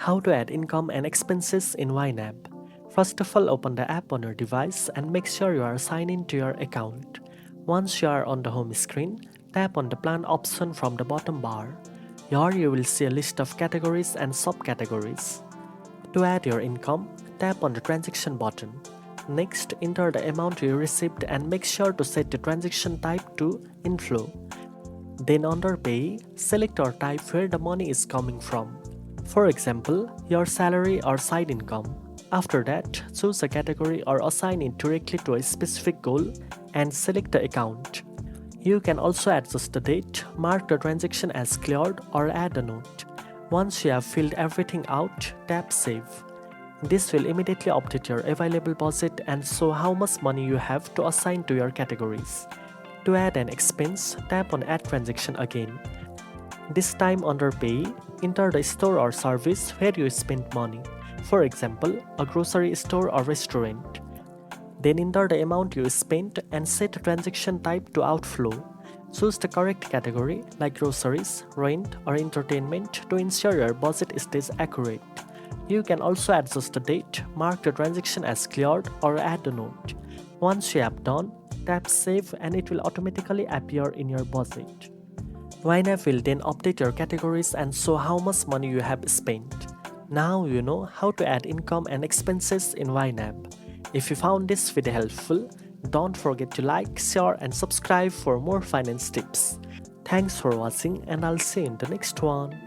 How to add income and expenses in YNAB. First of all, open the app on your device and make sure you are signed in to your account. Once you are on the home screen, tap on the plan option from the bottom bar. Here you will see a list of categories and subcategories. To add your income, tap on the transaction button. Next, enter the amount you received and make sure to set the transaction type to inflow. Then under pay, select or type where the money is coming from. For example, your salary or side income. After that, choose a category or assign it directly to a specific goal and select the account. You can also adjust the date, mark the transaction as cleared or add a note. Once you have filled everything out, tap Save. This will immediately update your available budget and show how much money you have to assign to your categories. To add an expense, tap on Add Transaction again. This time under Pay, enter the store or service where you spent money. For example, a grocery store or restaurant. Then enter the amount you spent and set the transaction type to outflow. Choose the correct category like groceries, rent, or entertainment to ensure your budget stays accurate. You can also adjust the date, mark the transaction as cleared, or add a note. Once you have done, tap Save and it will automatically appear in your budget. YNAB will then update your categories and show how much money you have spent. Now you know how to add income and expenses in YNAB. If you found this video helpful, don't forget to like, share and subscribe for more finance tips. Thanks for watching and I'll see you in the next one.